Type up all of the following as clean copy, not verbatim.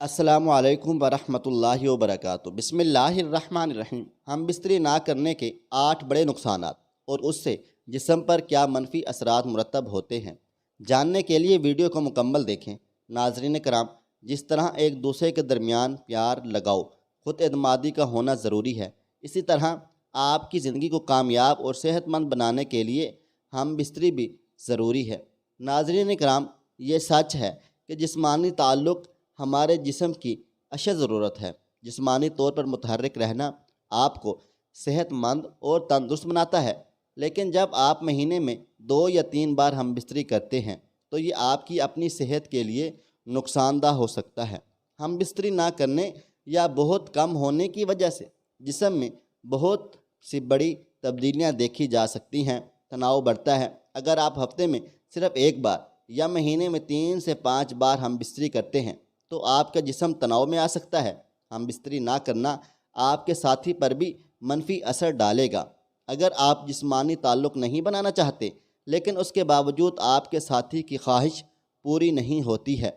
अस्सलामु अलैकुम वरहमतुल्लाहि वबरकातुहू। बिस्मिल्लाहिर्रहमानिर्रहीम। हम बिस्तरी ना करने के 8 बड़े नुकसानात और उससे जिस्म पर क्या मनफी असरात मुरतब होते हैं, जानने के लिए वीडियो को मुकम्मल देखें। नाज़रीन कराम, जिस तरह एक दूसरे के दरमियान प्यार, लगाव, ख़ुद एतमादी का होना ज़रूरी है, इसी तरह आपकी ज़िंदगी को कामयाब और सेहतमंद बनाने के लिए हम बिस्तरी भी ज़रूरी है। नाज़रीन कराम, ये सच है कि जिस्मानी ताल्लुक़ हमारे जिस्म की अशद ज़रूरत है। जिस्मानी तौर पर मुतहर्रिक रहना आपको सेहतमंद और तंदुरुस्त बनाता है, लेकिन जब आप महीने में 2 या 3 बार हम बिस्तरी करते हैं तो ये आपकी अपनी सेहत के लिए नुकसानदा हो सकता है। हम बिस्तरी ना करने या बहुत कम होने की वजह से जिस्म में बहुत सी बड़ी तब्दीलियां देखी जा सकती हैं। तनाव बढ़ता है। अगर आप हफ्ते में सिर्फ 1 बार या महीने में 3 से 5 बार हम बिस्तरी करते हैं तो आपका जिस्म तनाव में आ सकता है। हम बिस्तरी ना करना आपके साथी पर भी मनफी असर डालेगा। अगर आप जिस्मानी ताल्लुक़ नहीं बनाना चाहते लेकिन उसके बावजूद आपके साथी की ख्वाहिश पूरी नहीं होती है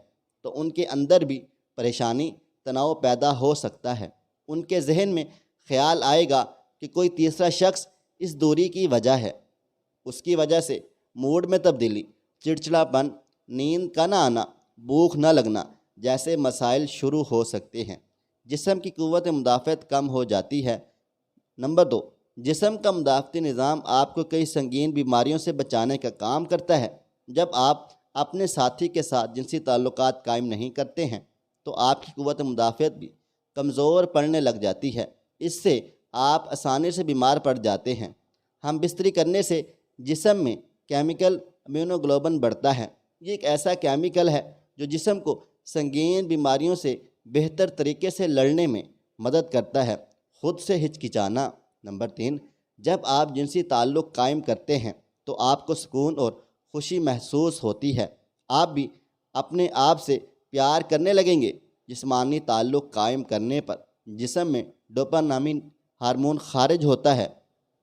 तो उनके अंदर भी परेशानी, तनाव पैदा हो सकता है। उनके जहन में ख्याल आएगा कि कोई तीसरा शख्स इस दूरी की वजह है। उसकी वजह से मूड में तब्दीली, चिड़चिड़ापन, नींद का ना आना, भूख न लगना जैसे मसाइल शुरू हो सकते हैं। जिस्म की क़ुव्वत मुदाफ़त कम हो जाती है। नंबर 2, जिस्म का मुदाफ़ती निज़ाम आपको कई संगीन बीमारियों से बचाने का काम करता है। जब आप अपने साथी के साथ जिनसी ताल्लुकात कायम नहीं करते हैं तो आपकी क़ुव्वत मुदाफ़त भी कमज़ोर पड़ने लग जाती है। इससे आप आसानी से बीमार पड़ जाते हैं। हम बिस्तरी करने से जिस्म में केमिकल इम्यूनोग्लोबुलिन बढ़ता है। ये एक ऐसा केमिकल है जो जिस्म को संगीन बीमारियों से बेहतर तरीके से लड़ने में मदद करता है। ख़ुद से हिचकिचाना। नंबर 3, जब आप जिनसी ताल्लुक़ कायम करते हैं तो आपको सुकून और खुशी महसूस होती है। आप भी अपने आप से प्यार करने लगेंगे। जिस्मानी ताल्लुक़ कायम करने पर जिस्म में डोपामाइन हार्मोन खारिज होता है।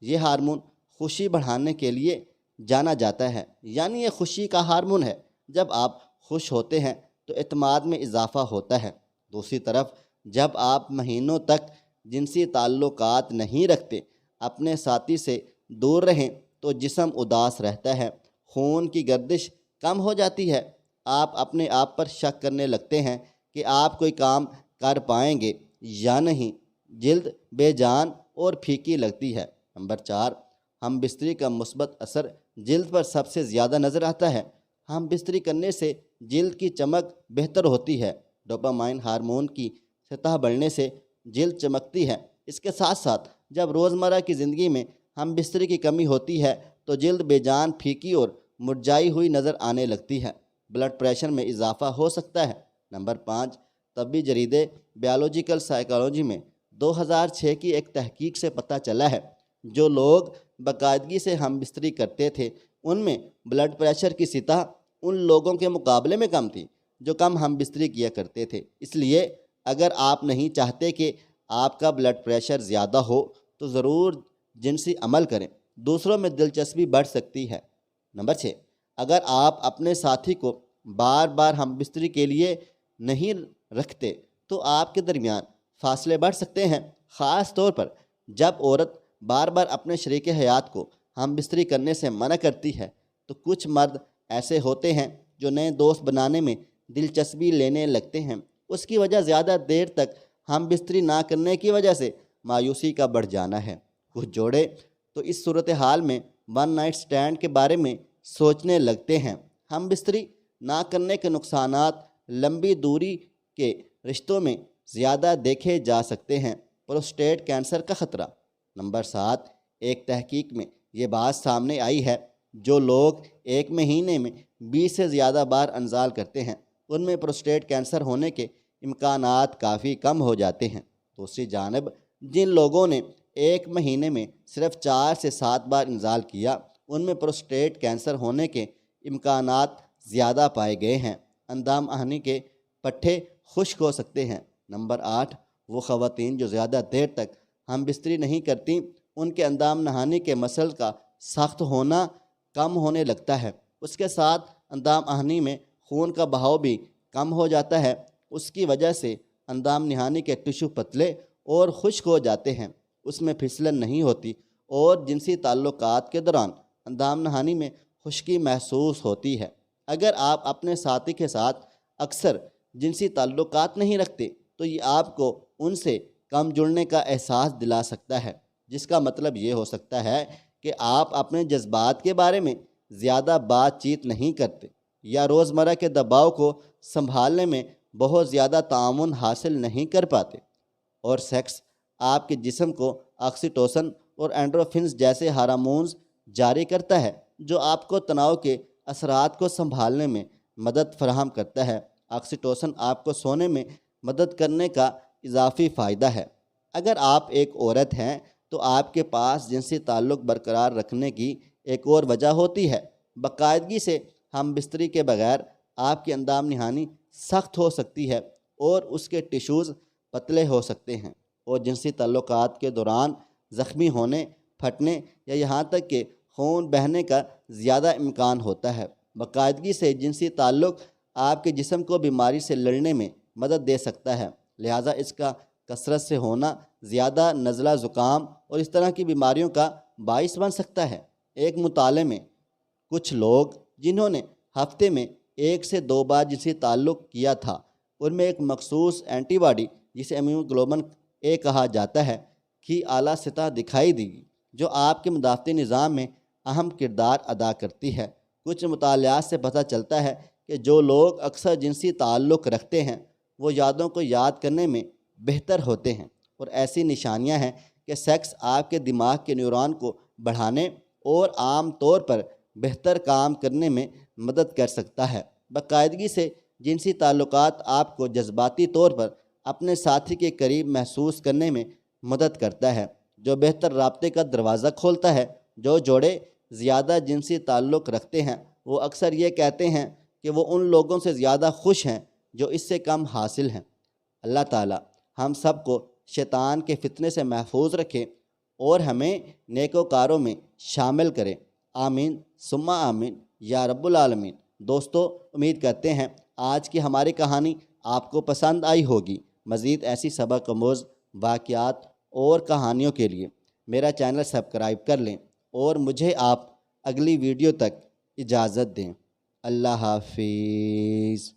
ये हार्मोन खुशी बढ़ाने के लिए जाना जाता है, यानी ये खुशी का हार्मोन है। जब आप खुश होते हैं तो एतमाद में इजाफ़ा होता है। दूसरी तरफ जब आप महीनों तक जिनसी ताल्लुकात नहीं रखते, अपने साथी से दूर रहें तो जिस्म उदास रहता है, खून की गर्दिश कम हो जाती है। आप अपने आप पर शक करने लगते हैं कि आप कोई काम कर पाएंगे या नहीं। जिल्द बेजान और फीकी लगती है। नंबर 4, हम बिस्तरी का मुस्बत असर जिल्द पर सबसे ज़्यादा नज़र आता है। हम बिस्तरी करने से जिल्द की चमक बेहतर होती है। डोपामाइन हार्मोन की सतह बढ़ने से जिल्द चमकती है। इसके साथ साथ जब रोज़मर्रा की ज़िंदगी में हम बिस्तरी की कमी होती है तो जिल्द बेजान, फीकी और मुरझाई हुई नज़र आने लगती है। ब्लड प्रेशर में इजाफ़ा हो सकता है। नंबर 5, तबी जरीदे बायोलॉजिकल साइकोलॉजी में 2006 की एक तहकीक से पता चला है जो लोग बाकायदगी से हम बिस्तरी करते थे उनमें ब्लड प्रेशर की सतह उन लोगों के मुकाबले में कम थी जो कम हम बिस्तरी किया करते थे। इसलिए अगर आप नहीं चाहते कि आपका ब्लड प्रेशर ज़्यादा हो तो ज़रूर जिनसी अमल करें। दूसरों में दिलचस्पी बढ़ सकती है। नंबर 6, अगर आप अपने साथी को बार बार हम बिस्तरी के लिए नहीं रखते तो आपके दरमियान फासले बढ़ सकते हैं। ख़ास तौर पर जब औरत बार बार अपने शरीक हयात को हम बिस्तरी करने से मना करती है तो कुछ मर्द ऐसे होते हैं जो नए दोस्त बनाने में दिलचस्पी लेने लगते हैं। उसकी वजह ज़्यादा देर तक हम बिस्तरी ना करने की वजह से मायूसी का बढ़ जाना है। कुछ जोड़े तो इस सूरत हाल में वन नाइट स्टैंड के बारे में सोचने लगते हैं। हम बिस्तरी ना करने के नुकसानात लंबी दूरी के रिश्तों में ज़्यादा देखे जा सकते हैं। प्रोस्टेट कैंसर का ख़तरा। नंबर 7, एक तहकीक में ये बात सामने आई है जो लोग एक महीने में 20 से ज़्यादा बार अंजाल करते हैं उनमें प्रोस्टेट कैंसर होने के इम्कानात काफ़ी कम हो जाते हैं। दूसरी जानब जिन लोगों ने एक महीने में सिर्फ 4 से 7 बार इंजाल किया उनमें प्रोस्टेट कैंसर होने के इम्कानात ज़्यादा पाए गए हैं। अंदाम आहनी के पट्टे खुश्क हो सकते हैं। नंबर 8, वो ख़वातीन जो ज़्यादा देर तक हम बिस्तरी नहीं करती उनके अंदाम नहाने के मसल का सख्त होना कम होने लगता है। उसके साथ अंदाम आहनी में खून का बहाव भी कम हो जाता है। اس کی وجہ سے اندام نہانی کے ٹشو پتلے اور خشک ہو جاتے ہیں، اس میں پھسلن نہیں ہوتی اور جنسی تعلقات کے دوران اندام نہانی میں خشکی محسوس ہوتی ہے۔ اگر آپ اپنے ساتھی کے ساتھ اکثر جنسی تعلقات نہیں رکھتے تو یہ آپ کو ان سے کم جڑنے کا احساس دلا سکتا ہے، جس کا مطلب یہ ہو سکتا ہے کہ آپ اپنے جذبات کے بارے میں زیادہ بات چیت نہیں کرتے یا روزمرہ کے دباؤ کو سنبھالنے میں بہت زیادہ تعاون حاصل نہیں کر پاتے، اور سیکس آپ کے جسم کو آکسیٹوسن اور اینڈروفنز جیسے ہارمونز جاری کرتا ہے جو آپ کو تناؤ کے اثرات کو سنبھالنے میں مدد فراہم کرتا ہے۔ آکسیٹوسن آپ کو سونے میں مدد کرنے کا اضافی فائدہ ہے۔ اگر آپ ایک عورت ہیں تو آپ کے پاس جنسی تعلق برقرار رکھنے کی ایک اور وجہ ہوتی ہے۔ باقاعدگی سے ہم بستری کے بغیر آپ کی اندام نہانی سخت ہو سکتی ہے اور اس کے ٹشوز پتلے ہو سکتے ہیں، اور جنسی تعلقات کے دوران زخمی ہونے، پھٹنے یا یہاں تک کہ خون بہنے کا زیادہ امکان ہوتا ہے۔ باقاعدگی سے جنسی تعلق آپ کے جسم کو بیماری سے لڑنے میں مدد دے سکتا ہے، لہٰذا اس کا کثرت سے ہونا زیادہ نزلہ زکام اور اس طرح کی بیماریوں کا باعث بن سکتا ہے۔ ایک مطالعے میں کچھ لوگ جنہوں نے ہفتے میں 1 سے 2 بار جنسی تعلق کیا تھا، ان میں ایک مخصوص اینٹی باڈی جسے ایمیونوگلوبولن اے کہا جاتا ہے کی اعلیٰ سطح دکھائی دی، جو آپ کے مدافعتی نظام میں اہم کردار ادا کرتی ہے۔ کچھ مطالعات سے پتہ چلتا ہے کہ جو لوگ اکثر جنسی تعلق رکھتے ہیں وہ یادوں کو یاد کرنے میں بہتر ہوتے ہیں، اور ایسی نشانیاں ہیں کہ سیکس آپ کے دماغ کے نیورون کو بڑھانے اور عام طور پر بہتر کام کرنے میں مدد کر سکتا ہے۔ باقاعدگی سے جنسی تعلقات آپ کو جذباتی طور پر اپنے ساتھی کے قریب محسوس کرنے میں مدد کرتا ہے، جو بہتر رابطے کا دروازہ کھولتا ہے۔ جو جوڑے زیادہ جنسی تعلق رکھتے ہیں وہ اکثر یہ کہتے ہیں کہ وہ ان لوگوں سے زیادہ خوش ہیں جو اس سے کم حاصل ہیں۔ اللہ تعالیٰ ہم سب کو شیطان کے فتنے سے محفوظ رکھے اور ہمیں نیکوکاروں میں شامل کرے۔ آمین ثم آمین یا رب العالمین۔ دوستو، امید کرتے ہیں آج کی ہماری کہانی آپ کو پسند آئی ہوگی۔ مزید ایسی سبق آموز واقعات اور کہانیوں کے لیے میرا چینل سبسکرائب کر لیں، اور مجھے آپ اگلی ویڈیو تک اجازت دیں۔ اللہ حافظ۔